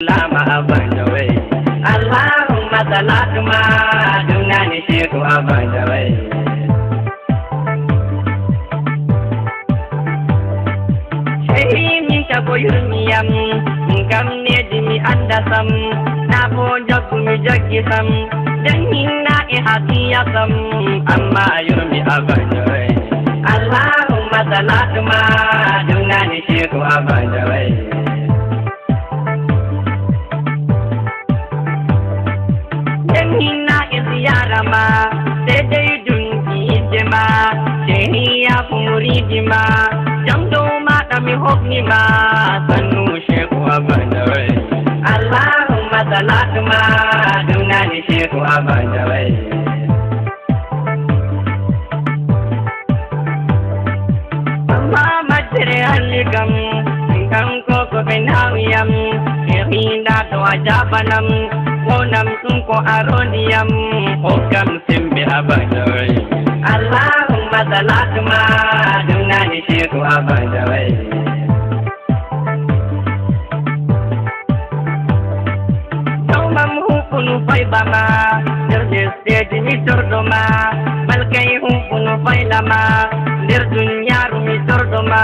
lama abang jawai Allahumma salatu ma duna ni sheku abang jawai shehi mi ta boyur mi yam kam ne dimi andasam na bo jaggu mi jaggi sam dan hinna e hadiya sam amma yurmi abang jawai Allahumma salatu ma duna ni sheku abang jawai Hina iziyara ma sai dai dunki jima shehi ya kumuri ma jamdo ma dami hokni ma sannu sheku abandawai Allahumma salatu ma duna ni sheku abandawai amma majre halikam kan ko benawiyam shehi da to ajabanam Onam sungko aroniam Hokam simbi abandawai Allahumma salatu ma duna ni sheku abandawai Domam hukunu faibama Dirjis deji mi tordoma Malkai hukunu failama Dirdunya rumi tordoma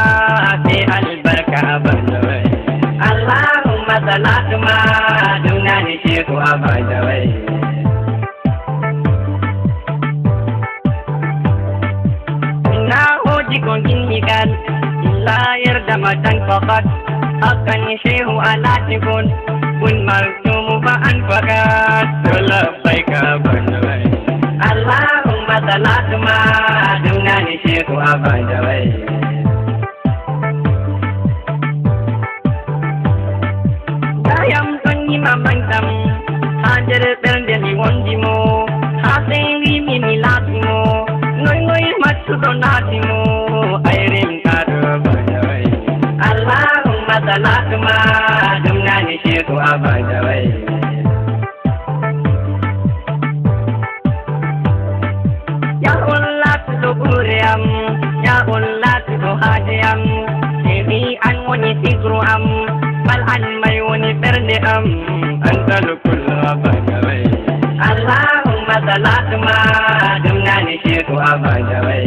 Te albarka abandawai Allahumma salatu ma duna ni sheku abandawai Na hoji kongin ikan Layar da matang fakat Akan shehu alatikun Pun maktumu ba'an fakat Terlepai ka abandawai Allahumma salatu ma duna ni sheku abandawai Ayam tunyi mamangtam Hajar perdeli wondimo Hasengi mini latimo Ngoy matsudo natimo Airim kado abandawai Allahumma salatu ma duna ni sheku abandawai Ya Allah tudo kuriam Ya Allah tudo hajam Shehi an wani sigru am Mal'an may wani berde am Antal kullu abandawai Allahumma salatu ma duna ni sheku abandawai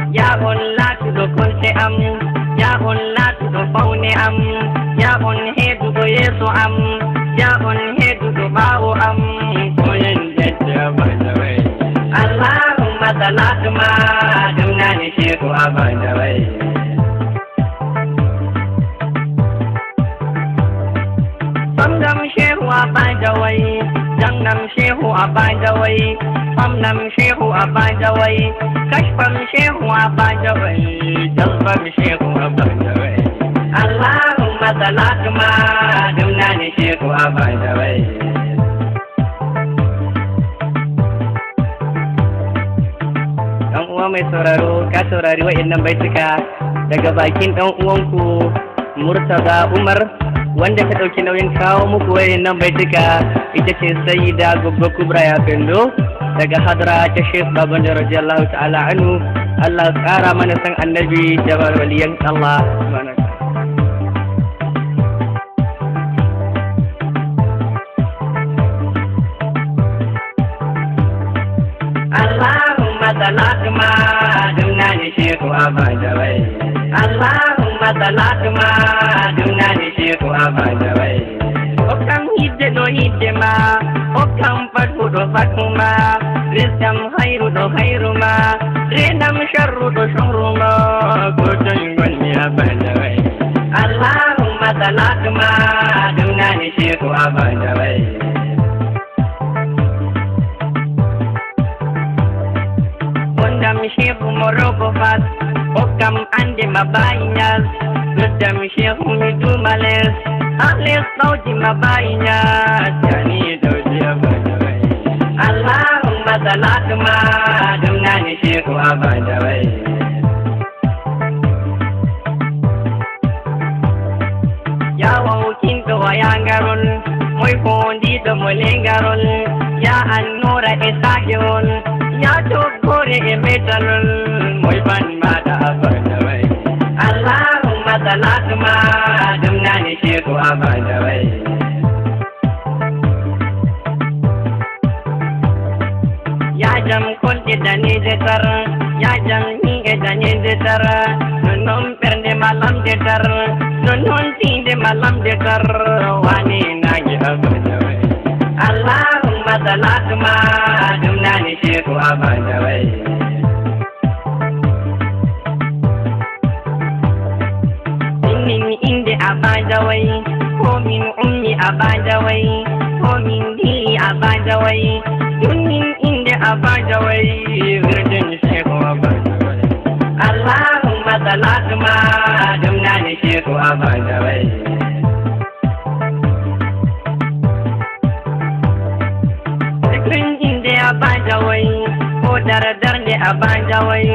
Ya Allah tudo kunte am Ya Allah tudo faune am Ya on hedu do yeso am Ya on hedu do bawo am Koyen jette abandawai Allahumma salatu ma duna ni sheku abandawai Pamdam shehu abandawai Jangnam shehu abandawai Pamdam shehu abandawai Kashfam shehu abandawai Jalfam shehu abandawai Allahumma salatu ma duna ni sheku abandawai Mai sauraro ka saurari wa'annan baituka daga bakin dan uwanku Murtaza Umar wanda ta dauki nauyin kawo muku wa'annan baituka ita ce Sayyida Goggo Kubra ya Pendo daga hadra ta Sheikh Babanda radiyallahu ta'ala anhu Allah kara mana san annabi da waliyan Allah subhanahu salatu ma duna ni sheku abandawai Allahumma salatu ma duna ni sheku abandawai Okam hidde do hidde ma Okam fatu do fatu ma Rizkam khairu do khairu ma Renam sharru do sharru ma Kotoy wani abandawai Allahumma salatu ma duna ni sheku abandawai Dam shehu morogo fat Okam ande mabayinaz Dam shehu midu males Ales sauji mabayinaz Yani doji abandawai Allahumma salatu ma duna ni shehu abandawai Ya waukin to wayangarol Moy fondi do molengarol Ya annura esagirol Ya to gore e metalol moy ban mada abandawai Allah salatu ma dumna ni sheku abada wai ya jam kon de dani de tar ya jam ni e dani de tar non perde malam de tar non ti de malam de tar wani na ji abada wai Allahumma salatu ma dumna ni sheku abada wai abadawai ko min ummi abadawai ko min dili abadawai dunin inda abadawai virgin sheku abadawai Allahumma salatu ma dumna ni sheku abadawai Sikrin inda abadawai ko daradar da abadawai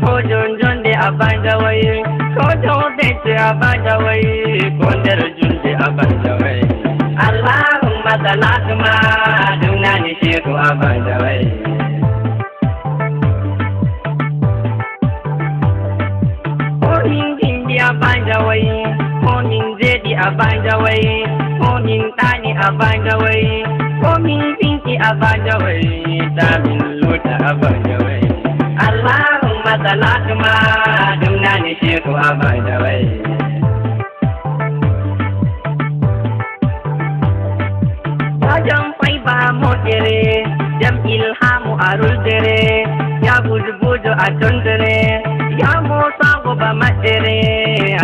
ko jonjon da abadawai ko jode da abadawai ko darjun da abadawai Allahumma salatu ma dumna ni sheku abadawai ko min dindi abadawai ko min zedi abadawai ko min tani abadawai ko min pinki abadawai ta min luta abadawai Allahumma salatu ma dumna ni sheku abadawai Jam fai ba motere jam ilhamu arul dere ya buju buju atun dere ya mosa go ba matere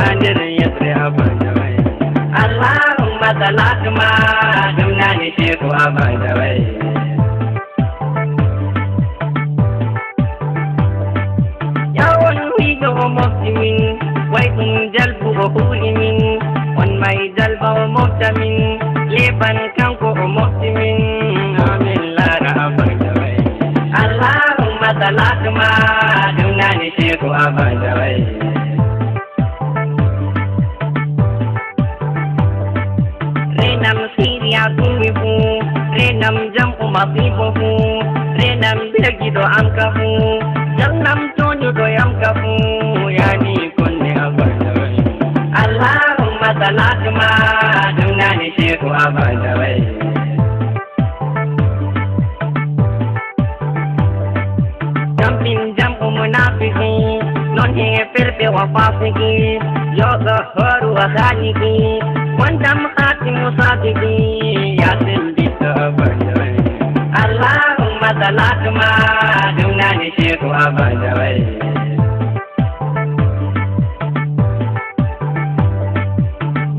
anir yasre abadawai Allahumma salatu ma dumna ni sheku abadawai ومبتمين ويكون جلب وخولمين وما يجلب ومبتمين لبن كنكو ومبتمين آمين لا رأبدوي اللهم صلاة ما دمنا نشيك أبدوي رينام سيريا توميبو رينام جمع مطيبو رينام بلجدو أمكفو جنم تونيو دويام كفو يعني كوني أبدوي اللهم صلاة ما دمنا نشيك أبدوي جمبين جمع منافقي نون هي فرق وفاسقي يا ظهر وخالقي وانتم خاتم صادقي يا سيدي أبدوي اللهم صلاة ما dumna ni sheku abadawai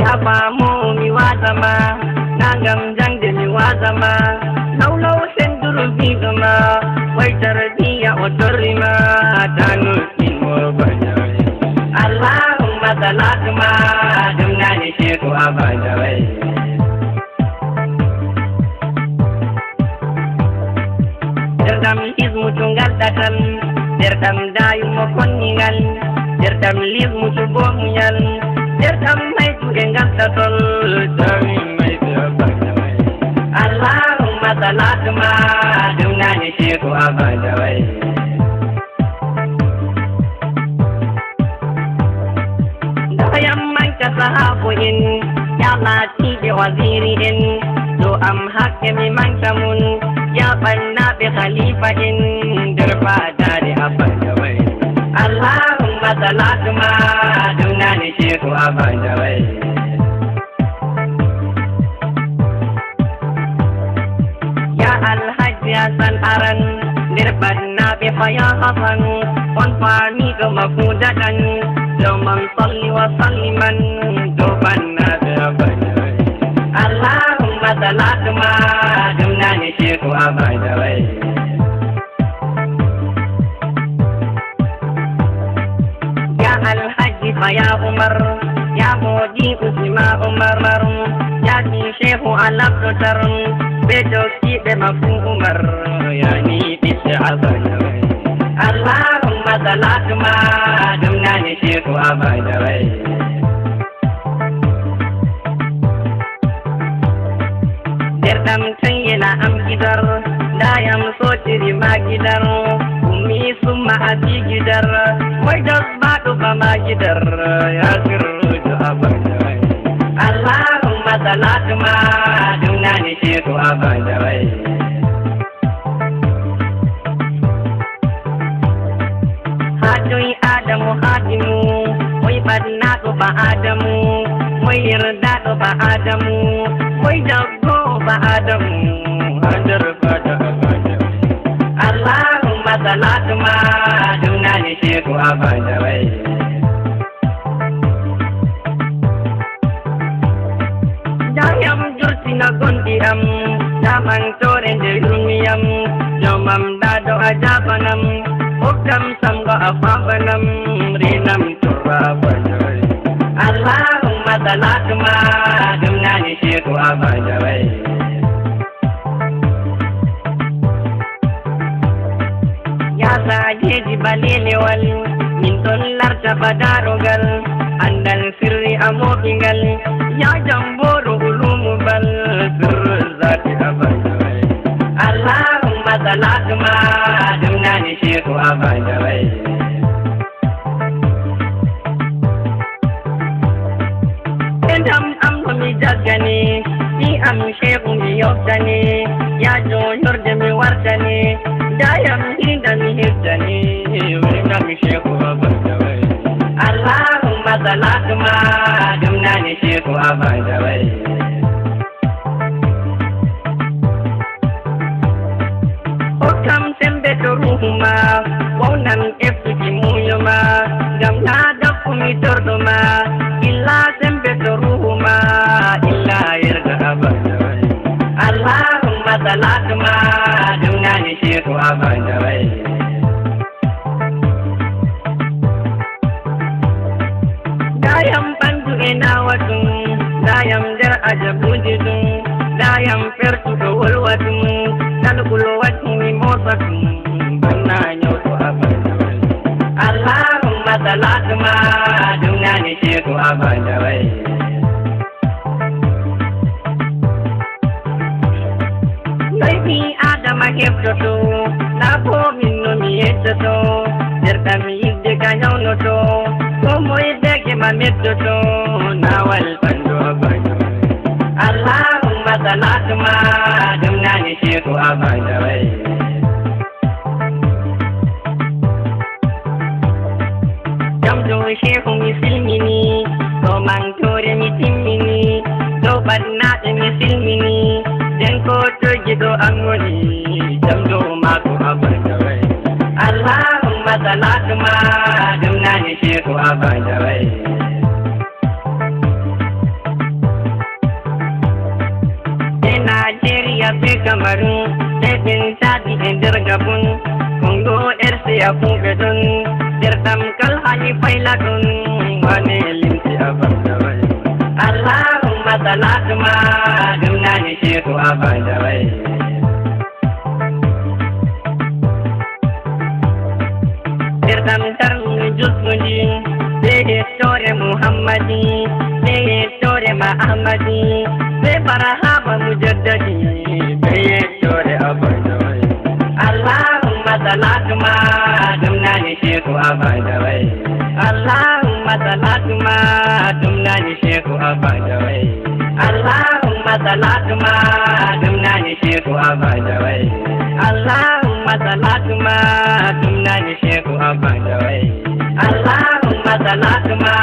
Yaba mu mi wazama nangam jang de mi wazama laulau senduru bigama wai tarbiya otorima tanu kin abadawai Allahumma salatu ma dumna ni sheku abadawai Derdam izmu tunggal datan Derdam dayu mokoningal Derdam lizmu subomunyal Derdam maitu enggal tatol Dami maitu abadawai Allahumma salatu ma dumna ni sheku abadawai Dayam mangka sahabuin Ya lati de waziriin Do am hakemi mangkamun Ya banna bi khalifain darbada di abadawai Allahumma salatu ma dumna ni sheku abadawai Ya al-hajj Hasan aran dirbanna bi khaya hasan on fani ke mafudatan Jomam salli wa salliman Dobanna bi abadawai Allahumma salatu ma dumna ni sheku abadawai Ya al-hajj ya Umar Ya Modi Usma Umar Ya si Shehu Al-Abdusar Bejoki be mafu Umar Ya ni bisa abadawai Allahumma salatu ma dumna ni sheku abadawai Derdam tanyela am gidar Dayam sotiri ma gidar Umi summa abi gidar Wajas batu ba ma gidar Ya sirru salatu ma dumna ni sheku abanda wai Hadui Adamu hadimu Wai badna ko ba Adamu Wai yarda ko ba Adamu Wai jago ba Adamu Hajar pada abanda Allahumma salatu ma dumna ni sheku abanda wai Dayam jursina gondiam Damang sore jerumiyam Jomam dado ajabanam Ukam samga afabanam Rinam turba bajawai Allahumma salatu ma dumna ni sheku abajawai Ya saje di balilewal Minton larta badarogal Andal sirri amokingal Ya jamboro ulumubal Sirr zati abajawai Allahumma salatu ma dumna ni sheku abajawai Endam mi jagani Ni am sheku mi yoktani Ya jonyur mi wartani Dayam hinda mi hirdani Wina mi sheku abajawai Allahumma salatu ma dumna ni sheku abajawai Okam sembe to ruhuma Waunan eftuki muyuma Gamna dakumi torduma Illa sembe to ruhuma Illa yarda abajawai Allahumma salatu ma dumna ni sheku abajawai Dayam bandu enawatun Dayam jar ajabujidun Dayam pertu kewalwatun Nalkulwatun mimosatun Bana nyoto abajawai Allahumma salatu ma dumna ni sheku abajawai Noibi adama heftoto Nabo minno mi yettoto Jertami yigde kanyawnoto Komo yidege ma mettoto Nawal bando abajawai Allahumma salatu ma dumna ni sheku abajawai Jamdo sheku misilmini Tomang tore mitimmini Tobatnate misilmini Denko tojido angoni Jamdo mako abajawai Allahumma salatu ma dumna ni sheku abajawai Nigeria be Cameroon Tebin Chadi ender Gabon Congo RC Abubedon Dertam kalhani pailatun Wane limsi abajawai Allahumma salatu ma dumna ni sheku abajawai Dertam tarmi jusmudi Sehe tore Muhammadi Sehe tore Ahmadi Se barahaba mujaddadi Beye tore abajawai Allahumma salatu ma dumna ni sheku abajawai Allahumma salatu ma dumna ni sheku abajawai Allahumma salatu ma dumna ni sheku abajawai Allahumma salatu ma dumna ni sheku abajawai Allahumma salatu ma